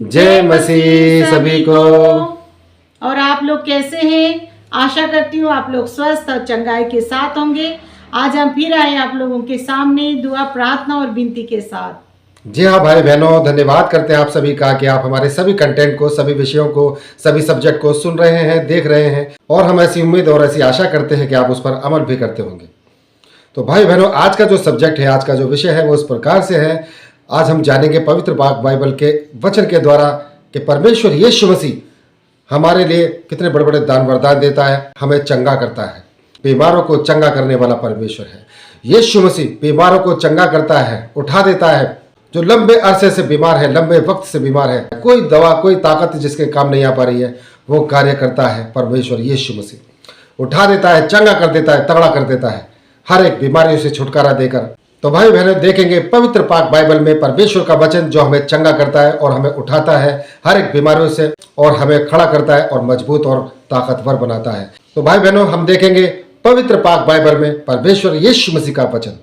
जय मसीह सभी को। और आप लोग कैसे हैं? आशा करती हूँ आप लोग स्वस्थ और चंगाई के साथ होंगे। आज हम फिर आए आप लोगों के सामने दुआ, प्रार्थना और विनती के साथ। जी हाँ भाई बहनों, धन्यवाद करते हैं आप सभी का कि आप हमारे सभी कंटेंट को, सभी विषयों को, सभी सब्जेक्ट को सुन रहे हैं, देख रहे हैं और हम ऐसी उम्मीद और ऐसी आशा करते हैं कि आप उस पर अमल भी करते होंगे। तो भाई बहनों, आज का जो सब्जेक्ट है, आज का जो विषय है वो इस प्रकार से है। आज हम जानेंगे पवित्र बाइबल के वचन के द्वारा कि परमेश्वर यीशु मसीह हमारे लिए कितने बड़े बड़े दान वरदान देता है, हमें चंगा करता है। बीमारों को चंगा करने वाला परमेश्वर है। यीशु मसीह बीमारों को चंगा करता है, उठा देता है। जो लंबे अरसे से बीमार है, लंबे वक्त से बीमार है, कोई दवा, कोई ताकत जिसके काम नहीं आ पा रही है, वो कार्य करता है परमेश्वर यीशु मसीह। उठा देता है, चंगा कर देता है, तगड़ा कर देता है, हर एक बीमारियों से छुटकारा देकर। तो भाई बहनों, देखेंगे पवित्र पाक बाइबल में परमेश्वर का वचन जो हमें चंगा करता है और हमें उठाता है हर एक बीमारियों से और हमें खड़ा करता है और मजबूत और ताकतवर बनाता है। तो भाई बहनों, हम देखेंगे पवित्र पाक बाइबल में परमेश्वर यीशु मसीह का वचन।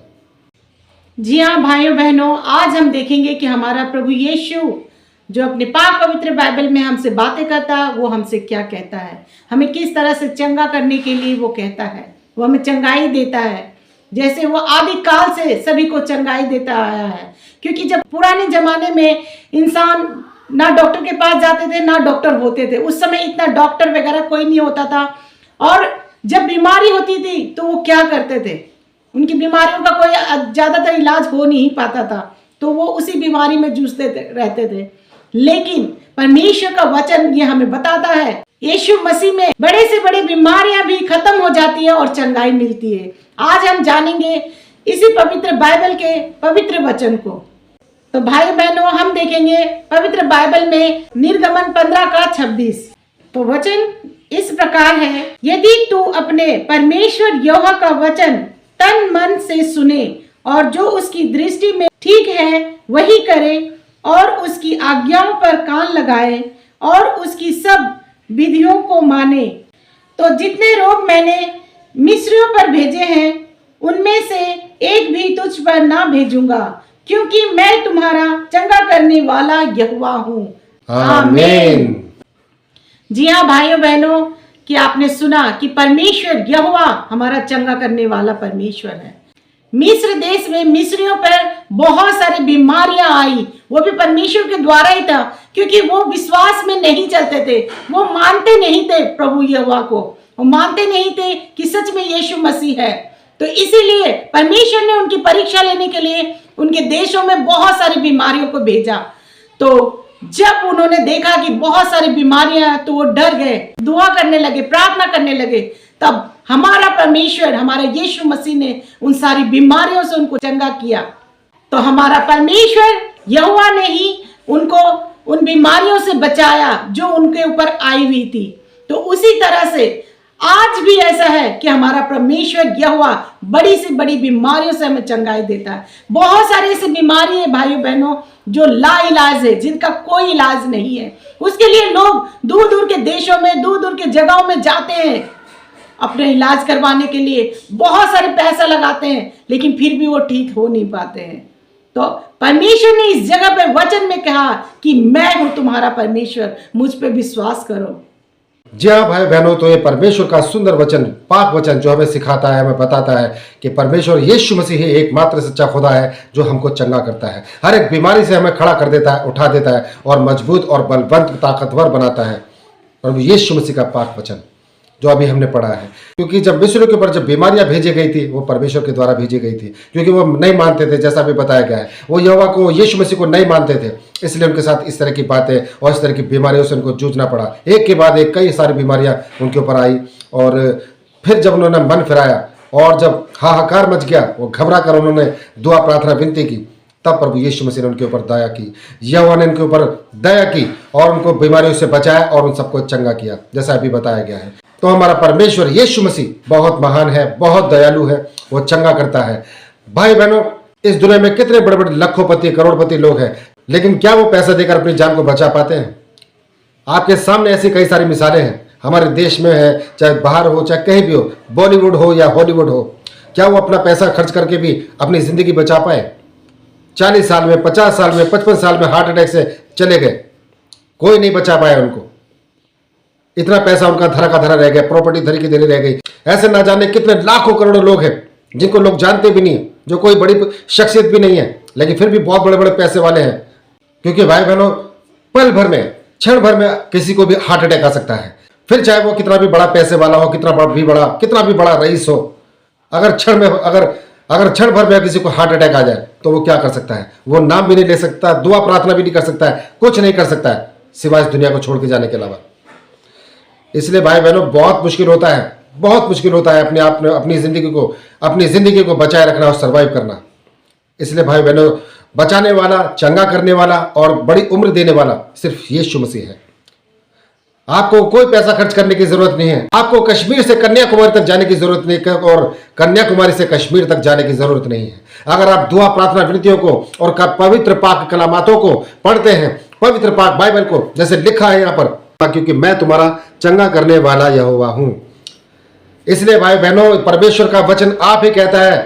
जी हाँ भाइयों बहनों, आज हम देखेंगे कि हमारा प्रभु यीशु जो अपने पाक पवित्र बाइबल में हमसे बातें करता है, वो हमसे क्या कहता है, हमें किस तरह से चंगा करने के लिए वो कहता है। वो हमें चंगाई देता है जैसे वो आदि काल से सभी को चंगाई देता आया है। क्योंकि जब पुराने जमाने में इंसान ना डॉक्टर के पास जाते थे, ना डॉक्टर होते थे। उस समय इतना डॉक्टर वगैरह कोई नहीं होता था। और जब बीमारी होती थी तो वो क्या करते थे, उनकी बीमारियों का कोई ज़्यादातर इलाज हो नहीं पाता था, तो वो उसी बीमारी में जूझते रहते थे। लेकिन परमेश्वर का वचन ये हमें बताता है यीशु मसीह में बड़े से बड़े बीमारियां भी खत्म हो जाती है और चंगाई मिलती है। आज हम जानेंगे इसी पवित्र बाइबल के पवित्र वचन को। तो भाई बहनों, हम देखेंगे पवित्र बाइबल में निर्गमन 15:26। तो वचन इस प्रकार है, यदि तू अपने परमेश्वर यहोवा का वचन तन मन से सुने और जो उसकी दृष्टि में ठीक है वही करे और उसकी आज्ञाओं पर कान लगाए और उसकी सब विधियों को माने, तो जितने रोग मैंने मिस्रियों पर भेजे हैं उनमें से एक भी तुझ पर ना भेजूंगा, क्योंकि मैं तुम्हारा चंगा करने वाला यहोवा हूँ। आमीन। जी हाँ भाइयों बहनों, कि आपने सुना कि परमेश्वर यहोवा हमारा चंगा करने वाला परमेश्वर है। मिस्र देश में मिस्रियों पर बहुत सारी बीमारियां आई, वो भी परमेश्वर के द्वारा ही था, क्योंकि वो विश्वास में नहीं चलते थे। वो मानते नहीं थे प्रभु यहोवा को, वो मानते नहीं थे कि सच में यीशु मसीह है। तो इसीलिए परमेश्वर ने उनकी परीक्षा लेने के लिए उनके देशों में बहुत सारी बीमारियों को भेजा। तो जब उन्होंने देखा कि बहुत सारी बीमारियां हैं तो वो डर गए, दुआ करने लगे, प्रार्थना करने लगे। तब हमारा परमेश्वर, हमारा यीशु मसीह ने उन सारी बीमारियों से उनको चंगा किया। तो हमारा परमेश्वर यहोवा ने ही उनको उन बीमारियों से बचाया जो उनके ऊपर आई हुई थी। तो उसी तरह से आज भी ऐसा है कि हमारा परमेश्वर यहोवा बड़ी से बड़ी बीमारियों से हमें चंगाई देता है। बहुत सारी ऐसी बीमारी है भाइयों बहनों जो ला इलाज है, जिनका कोई इलाज नहीं है। उसके लिए लोग दूर दूर के देशों में, दूर दूर के जगहों में जाते हैं अपने इलाज करवाने के लिए, बहुत सारे पैसा लगाते हैं, लेकिन फिर भी वो ठीक हो नहीं पाते हैं। तो परमेश्वर ने इस जगह पे वचन में कहा कि मैं हूं तुम्हारा परमेश्वर, मुझ पे विश्वास करो। जी हाँ भाई बहनों, तो ये परमेश्वर का सुंदर वचन, पाक वचन जो हमें सिखाता है, हमें बताता है कि परमेश्वर यीशु मसीह ही एकमात्र सच्चा खुदा है जो हमको चंगा करता है, हर एक बीमारी से हमें खड़ा कर देता है, उठा देता है और मजबूत और बलवंत, ताकतवर बनाता है। प्रभु यीशु मसीह का पाक वचन जो अभी हमने पढ़ा है। क्योंकि जब मिस्र के ऊपर जब बीमारियां भेजी गई थी, वो परमेश्वर के द्वारा भेजी गई थी, क्योंकि वो नहीं मानते थे। जैसा भी बताया गया है, वो यहोवा को, यीशु मसीह को नहीं मानते थे, इसलिए उनके साथ इस तरह की बातें और इस तरह की बीमारियों से उनको जूझना पड़ा। एक के बाद एक कई सारी बीमारियां उनके ऊपर आई। और फिर जब उन्होंने मन फिराया और जब हाहाकार मच गया, वो घबरा कर उन्होंने दुआ, प्रार्थना, विनती की, तब प्रभु यीशु मसीह ने उनके ऊपर दया की। यहोवा ने उनके ऊपर दया की और उनको बीमारियों से बचाया और उन सबको चंगा किया, जैसा अभी बताया गया है। तो हमारा परमेश्वर यीशु मसीह बहुत महान है, बहुत दयालु है, वो चंगा करता है। भाई बहनों, इस दुनिया में कितने बड़े बड़े लखोपति, करोड़पति लोग हैं, लेकिन क्या वो पैसा देकर अपनी जान को बचा पाते हैं? आपके सामने ऐसी कई सारी मिसालें हैं, हमारे देश में है, चाहे बाहर हो, चाहे कहीं भी हो, बॉलीवुड हो या हॉलीवुड हो। क्या वो अपना पैसा खर्च करके भी अपनी जिंदगी बचा पाए? 40 साल में, 50 साल में, 55 साल में हार्ट अटैक से चले गए। कोई नहीं बचा पाया उनको। इतना पैसा उनका धरा का धरा रह गया, प्रॉपर्टी धरी की धरी रह गई। ऐसे ना जाने कितने लाखों करोड़ों लोग हैं जिनको लोग जानते भी नहीं, जो कोई बड़ी शख्सियत भी नहीं है, लेकिन फिर भी बहुत बड़े बड़े पैसे वाले हैं। क्योंकि भाई बहनों, पल भर में, क्षण भर में किसी को भी हार्ट अटैक आ सकता है। फिर चाहे वो कितना भी बड़ा पैसे वाला हो, कितना भी बड़ा रईस हो, अगर क्षण भर में किसी को हार्ट अटैक आ जाए तो वो क्या कर सकता है? वो नाम भी नहीं ले सकता, दुआ प्रार्थना भी नहीं कर सकता है, कुछ नहीं कर सकता है सिवाय इस दुनिया को छोड़ के जाने के अलावा। इसलिए भाई बहनों, बहुत मुश्किल होता है अपनी जिंदगी को बचाए रखना और सरवाइव करना। इसलिए भाई बहनों, बचाने वाला, चंगा करने वाला और बड़ी उम्र देने वाला सिर्फ यीशु मसीह है। आपको कोई पैसा खर्च करने की जरूरत नहीं है। आपको कश्मीर से कन्याकुमारी तक जाने की जरूरत नहीं है और कन्याकुमारी से कश्मीर तक जाने की जरूरत नहीं है। अगर आप दुआ प्रार्थना विनतियों को और पवित्र पाक कलामातों को पढ़ते हैं, पवित्र पाक बाइबल को, जैसे लिखा है यहाँ पर, क्योंकि मैं तुम्हारा चंगा करने वाला यहोवा हूं। इसलिए भाई बहनों, परमेश्वर का वचन आप ही कहता है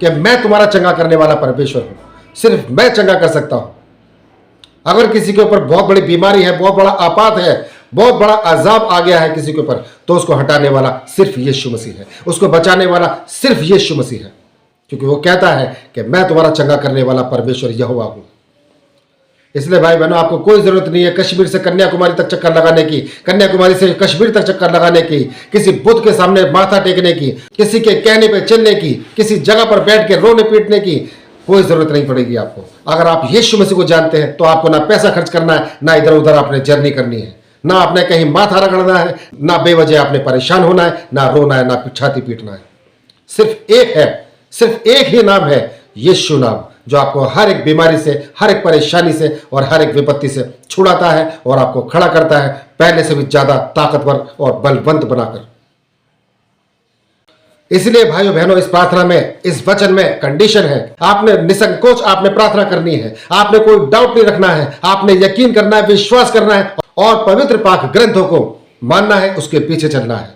कि मैं तुम्हारा चंगा करने वाला परमेश्वर हूं। सिर्फ मैं चंगा कर सकता हूं। अगर किसी के ऊपर बहुत बड़ी बीमारी है, बहुत बड़ा आपात है, बहुत बड़ा अजाब आ गया है किसी के ऊपर, तो उसको हटाने वाला सिर्फ यीशु मसीह है, उसको बचाने वाला सिर्फ यीशु मसीह है। क्योंकि वो कहता है कि मैं तुम्हारा चंगा करने वाला परमेश्वर यहोवा हूं। इसलिए भाई बहनों, आपको कोई जरूरत नहीं है कश्मीर से कन्याकुमारी तक चक्कर लगाने की, कन्याकुमारी से कश्मीर तक चक्कर लगाने की, किसी बुद्ध के सामने माथा टेकने की, किसी के कहने पे चलने की, किसी जगह पर बैठ के रोने पीटने की कोई जरूरत नहीं पड़ेगी आपको। अगर आप यीशु मसीह को जानते हैं तो आपको ना पैसा खर्च करना है, ना इधर उधर आपने जर्नी करनी है, ना आपने कहीं माथा रगड़ना है, ना बेवजह आपने परेशान होना है, ना रोना है, ना छाती पीटना है। सिर्फ एक ही नाम है, यीशु नाम, जो आपको हर एक बीमारी से, हर एक परेशानी से और हर एक विपत्ति से छुड़ाता है और आपको खड़ा करता है पहले से भी ज्यादा ताकतवर और बलवंत बनाकर। इसलिए भाइयों बहनों, इस प्रार्थना में, इस वचन में कंडीशन है। आपने निसंकोच आपने प्रार्थना करनी है, आपने कोई डाउट नहीं रखना है, आपने यकीन करना है, विश्वास करना है और पवित्र पाक ग्रंथों को मानना है, उसके पीछे चलना है,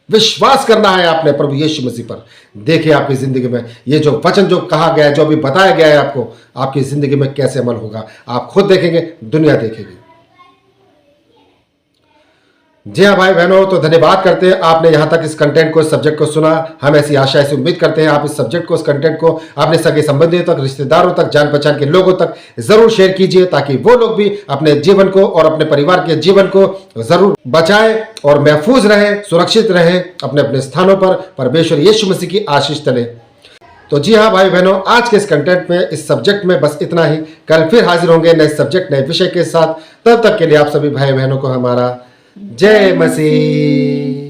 विश्वास करना है आपने प्रभु यीशु मसीह पर। देखिए आपकी जिंदगी में ये जो वचन जो कहा गया है, जो अभी बताया गया है आपको, आपकी जिंदगी में कैसे अमल होगा, आप खुद देखेंगे, दुनिया देखेगी। जी हाँ भाई बहनों, तो धन्यवाद करते हैं आपने यहाँ तक इस कंटेंट को, इस सब्जेक्ट को सुना। हम ऐसी आशा, ऐसी उम्मीद करते हैं आप इस सब्जेक्ट को, इस कंटेंट को अपने सगे संबंधियों तक, रिश्तेदारों तक, जान पहचान के लोगों तक जरूर शेयर कीजिए, ताकि वो लोग भी अपने जीवन को और अपने परिवार के जीवन को जरूर बचाएं और महफूज रहें, सुरक्षित रहें अपने अपने स्थानों पर। परमेश्वर यीशु मसीह की आशीष तले। तो जी हाँ भाई बहनों, आज के इस कंटेंट में, इस सब्जेक्ट में बस इतना ही। कल फिर हाजिर होंगे नए सब्जेक्ट, नए विषय के साथ। तब तक के लिए आप सभी भाई बहनों को हमारा जय मसीह।